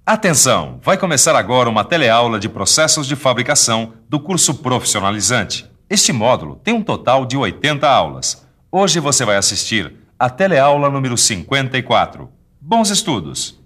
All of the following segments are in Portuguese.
Atenção! Vai começar agora uma teleaula de processos de fabricação do curso profissionalizante. Este módulo tem um total de 80 aulas. Hoje você vai assistir a teleaula número 54. Bons estudos!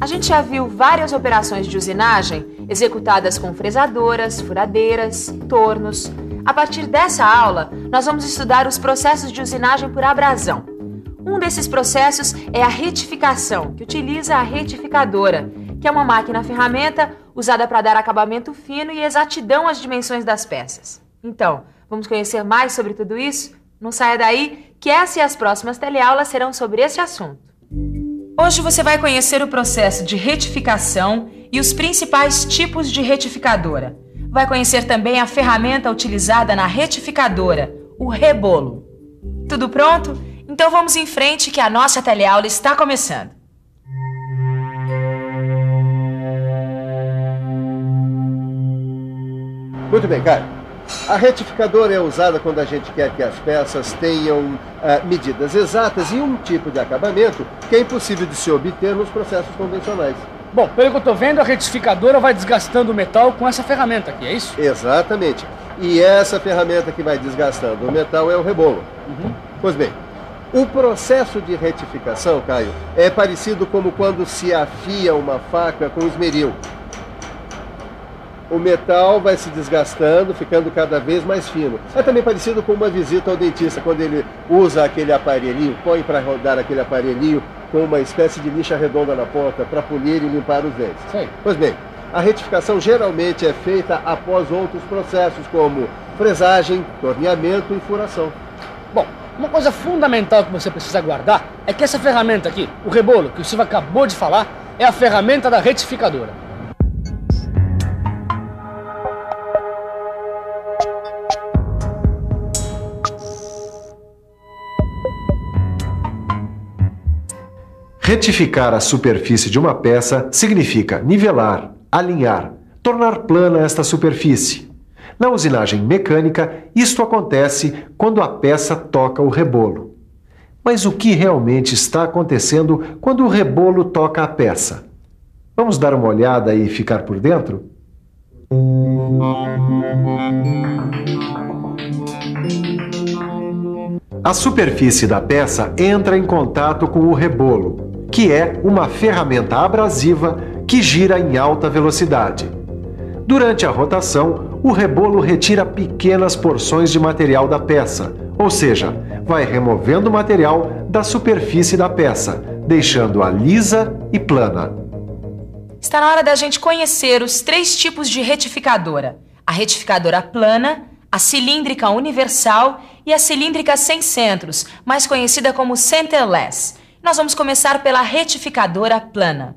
A gente já viu várias operações de usinagem executadas com fresadoras, furadeiras, tornos. A partir dessa aula, nós vamos estudar os processos de usinagem por abrasão. Um desses processos é a retificação, que utiliza a retificadora, que é uma máquina-ferramenta usada para dar acabamento fino e exatidão às dimensões das peças. Então, vamos conhecer mais sobre tudo isso? Não saia daí, que essa e as próximas teleaulas serão sobre esse assunto. Hoje você vai conhecer o processo de retificação e os principais tipos de retificadora. Vai conhecer também a ferramenta utilizada na retificadora, o rebolo. Tudo pronto? Então vamos em frente que a nossa teleaula está começando. Muito bem, Caio. A retificadora é usada quando a gente quer que as peças tenham medidas exatas e um tipo de acabamento que é impossível de se obter nos processos convencionais. Bom, pelo que eu estou vendo, a retificadora vai desgastando o metal com essa ferramenta aqui, é isso? Exatamente. E essa ferramenta que vai desgastando o metal é o rebolo. Pois bem, o processo de retificação, Caio, é parecido como quando se afia uma faca com esmeril. O metal vai se desgastando, ficando cada vez mais fino. É também parecido com uma visita ao dentista, quando ele usa aquele aparelhinho, põe para rodar aquele aparelhinho com uma espécie de lixa redonda na ponta para polir e limpar os dentes. Sim. Pois bem, a retificação geralmente é feita após outros processos, como fresagem, torneamento e furação. Bom, uma coisa fundamental que você precisa guardar é que essa ferramenta aqui, o rebolo, que o Silvio acabou de falar, é a ferramenta da retificadora. Retificar a superfície de uma peça significa nivelar, alinhar, tornar plana esta superfície. Na usinagem mecânica, isto acontece quando a peça toca o rebolo. Mas o que realmente está acontecendo quando o rebolo toca a peça? Vamos dar uma olhada e ficar por dentro? A superfície da peça entra em contato com o rebolo, que é uma ferramenta abrasiva que gira em alta velocidade. Durante a rotação, o rebolo retira pequenas porções de material da peça, ou seja, vai removendo o material da superfície da peça, deixando-a lisa e plana. Está na hora da gente conhecer os 3 tipos de retificadora. A retificadora plana, a cilíndrica universal e a cilíndrica sem centros, mais conhecida como centerless. Nós vamos começar pela retificadora plana.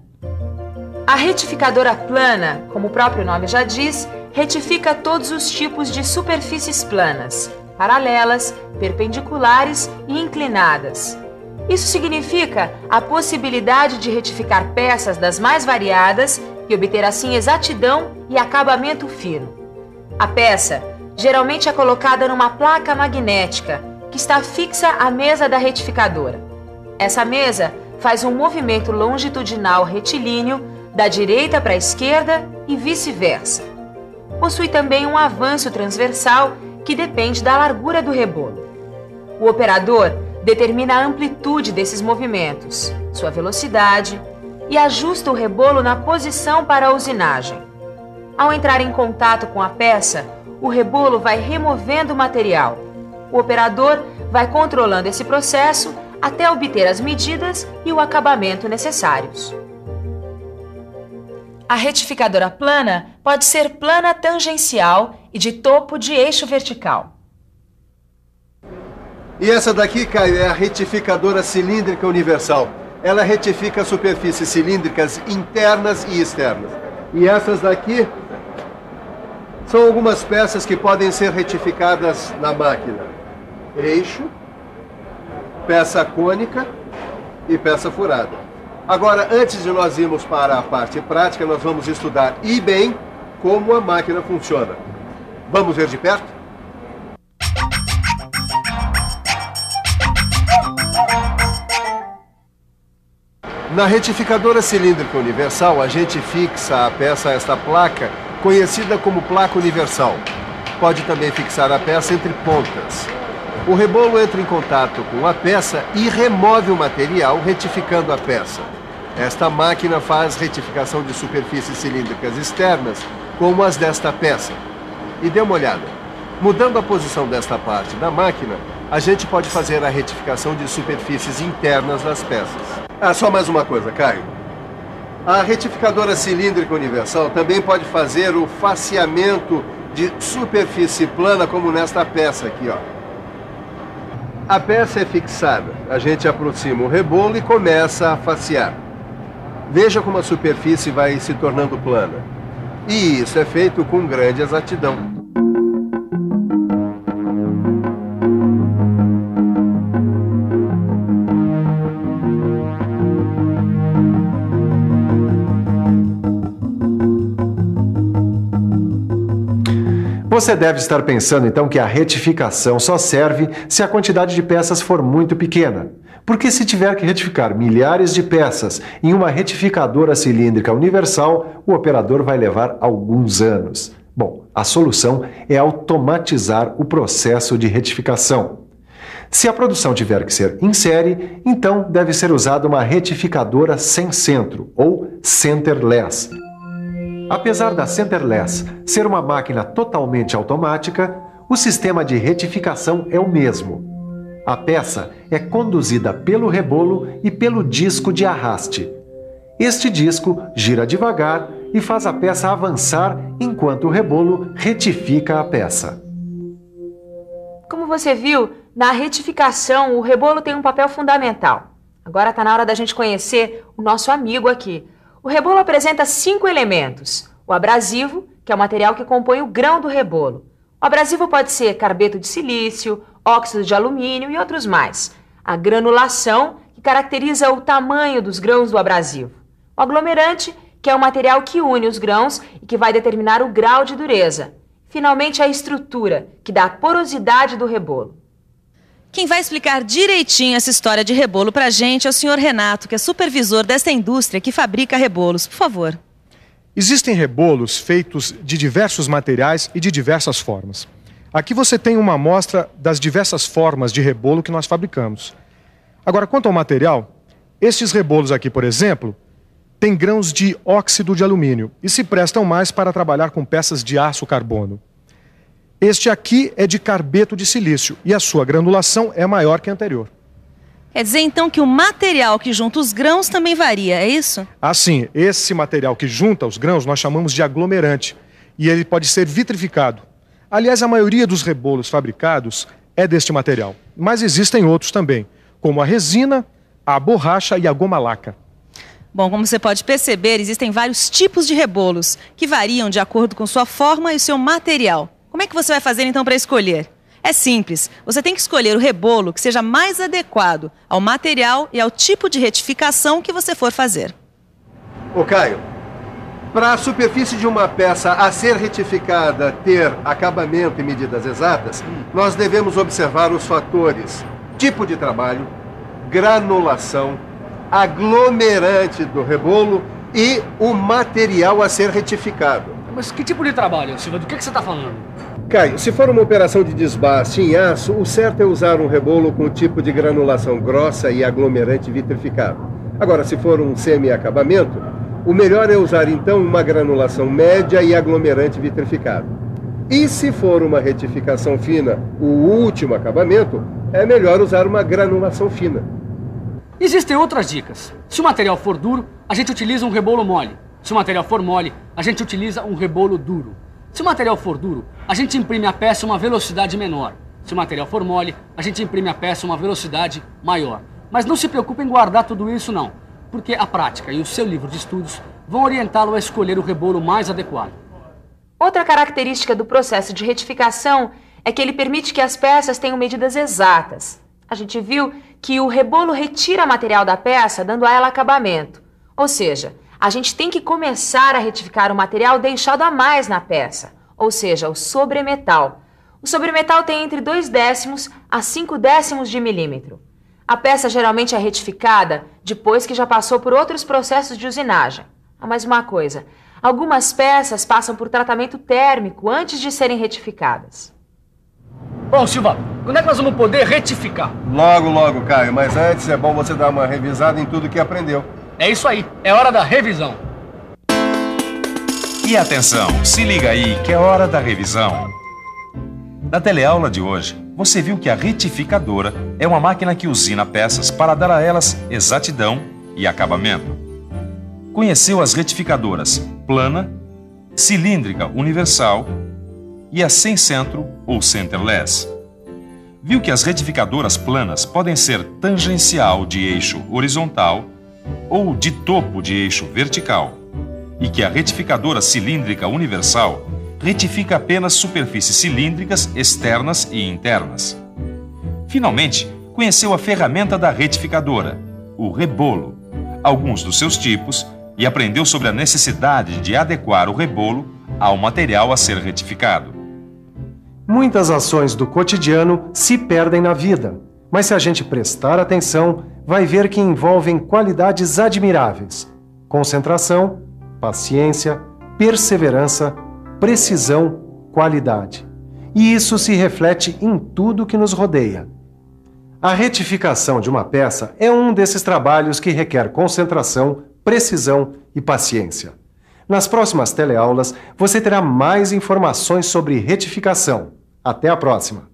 A retificadora plana, como o próprio nome já diz, retifica todos os tipos de superfícies planas, paralelas, perpendiculares e inclinadas. Isso significa a possibilidade de retificar peças das mais variadas e obter assim exatidão e acabamento fino. A peça geralmente é colocada numa placa magnética que está fixa à mesa da retificadora. Essa mesa faz um movimento longitudinal retilíneo da direita para a esquerda e vice-versa. Possui também um avanço transversal que depende da largura do rebolo. O operador determina a amplitude desses movimentos, sua velocidade e ajusta o rebolo na posição para a usinagem. Ao entrar em contato com a peça, o rebolo vai removendo o material. O operador vai controlando esse processo até obter as medidas e o acabamento necessários. A retificadora plana pode ser plana tangencial e de topo de eixo vertical. E essa daqui, Caio, é a retificadora cilíndrica universal. Ela retifica superfícies cilíndricas internas e externas. E essas daqui são algumas peças que podem ser retificadas na máquina. Eixo, peça cônica e peça furada. Agora, antes de nós irmos para a parte prática, nós vamos estudar e bem como a máquina funciona. Vamos ver de perto? Na retificadora cilíndrica universal, a gente fixa a peça a esta placa, conhecida como placa universal. Pode também fixar a peça entre pontas. O rebolo entra em contato com a peça e remove o material, retificando a peça. Esta máquina faz retificação de superfícies cilíndricas externas, como as desta peça. E dê uma olhada. Mudando a posição desta parte da máquina, a gente pode fazer a retificação de superfícies internas das peças. Só mais uma coisa, Caio. A retificadora cilíndrica universal também pode fazer o faceamento de superfície plana, como nesta peça aqui, ó. A peça é fixada. A gente aproxima o rebolo e começa a facear. Veja como a superfície vai se tornando plana. E isso é feito com grande exatidão. Você deve estar pensando então que a retificação só serve se a quantidade de peças for muito pequena. Porque se tiver que retificar milhares de peças em uma retificadora cilíndrica universal, o operador vai levar alguns anos. Bom, a solução é automatizar o processo de retificação. Se a produção tiver que ser em série, então deve ser usada uma retificadora sem centro, ou centerless. Apesar da centerless ser uma máquina totalmente automática, o sistema de retificação é o mesmo. A peça é conduzida pelo rebolo e pelo disco de arraste. Este disco gira devagar e faz a peça avançar enquanto o rebolo retifica a peça. Como você viu, na retificação o rebolo tem um papel fundamental. Agora está na hora da gente conhecer o nosso amigo aqui. O rebolo apresenta 5 elementos. O abrasivo, que é o material que compõe o grão do rebolo. O abrasivo pode ser carbeto de silício, óxido de alumínio e outros mais. A granulação, que caracteriza o tamanho dos grãos do abrasivo. O aglomerante, que é o material que une os grãos e que vai determinar o grau de dureza. Finalmente, a estrutura, que dá a porosidade do rebolo. Quem vai explicar direitinho essa história de rebolo pra gente é o senhor Renato, que é supervisor desta indústria que fabrica rebolos. Por favor. Existem rebolos feitos de diversos materiais e de diversas formas. Aqui você tem uma amostra das diversas formas de rebolo que nós fabricamos. Agora, quanto ao material, estes rebolos aqui, por exemplo, têm grãos de óxido de alumínio e se prestam mais para trabalhar com peças de aço carbono. Este aqui é de carbeto de silício e a sua granulação é maior que a anterior. Quer dizer, então, que o material que junta os grãos também varia, é isso? Sim, esse material que junta os grãos nós chamamos de aglomerante e ele pode ser vitrificado. Aliás, a maioria dos rebolos fabricados é deste material, mas existem outros também, como a resina, a borracha e a goma laca. Bom, como você pode perceber, existem vários tipos de rebolos que variam de acordo com sua forma e seu material. Como é que você vai fazer então para escolher? É simples, você tem que escolher o rebolo que seja mais adequado ao material e ao tipo de retificação que você for fazer. Ô Caio, para a superfície de uma peça a ser retificada ter acabamento e medidas exatas, nós devemos observar os fatores tipo de trabalho, granulação, aglomerante do rebolo e o material a ser retificado. Mas que tipo de trabalho, Silva? Do que você está falando? Caio, se for uma operação de desbaste em aço, o certo é usar um rebolo com o tipo de granulação grossa e aglomerante vitrificado. Agora, se for um semi-acabamento, o melhor é usar então uma granulação média e aglomerante vitrificado. E se for uma retificação fina, o último acabamento, é melhor usar uma granulação fina. Existem outras dicas. Se o material for duro, a gente utiliza um rebolo mole. Se o material for mole, a gente utiliza um rebolo duro. Se o material for duro, a gente imprime a peça a uma velocidade menor. Se o material for mole, a gente imprime a peça a uma velocidade maior. Mas não se preocupe em guardar tudo isso não, porque a prática e o seu livro de estudos vão orientá-lo a escolher o rebolo mais adequado. Outra característica do processo de retificação é que ele permite que as peças tenham medidas exatas. A gente viu que o rebolo retira material da peça, dando a ela acabamento. Ou seja, a gente tem que começar a retificar o material deixado a mais na peça, ou seja, o sobremetal. O sobremetal tem entre 0,2 a 0,5 de milímetro. A peça geralmente é retificada depois que já passou por outros processos de usinagem. Mais uma coisa, algumas peças passam por tratamento térmico antes de serem retificadas. Bom, Silva, quando é que nós vamos poder retificar? Logo, logo, Caio, mas antes é bom você dar uma revisada em tudo que aprendeu. É isso aí, é hora da revisão. E atenção, se liga aí que é hora da revisão. Na teleaula de hoje, você viu que a retificadora é uma máquina que usina peças para dar a elas exatidão e acabamento. Conheceu as retificadoras plana, cilíndrica universal e a sem centro ou centerless. Viu que as retificadoras planas podem ser tangencial de eixo horizontal ou de topo de eixo vertical, e que a retificadora cilíndrica universal retifica apenas superfícies cilíndricas externas e internas. Finalmente, conheceu a ferramenta da retificadora, o rebolo, alguns dos seus tipos, e aprendeu sobre a necessidade de adequar o rebolo ao material a ser retificado. Muitas ações do cotidiano se perdem na vida, mas se a gente prestar atenção, vai ver que envolvem qualidades admiráveis: concentração, paciência, perseverança, precisão, qualidade. E isso se reflete em tudo que nos rodeia. A retificação de uma peça é um desses trabalhos que requer concentração, precisão e paciência. Nas próximas teleaulas, você terá mais informações sobre retificação. Até a próxima!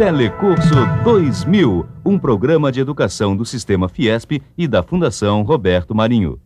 Telecurso 2000, um programa de educação do Sistema Fiesp e da Fundação Roberto Marinho.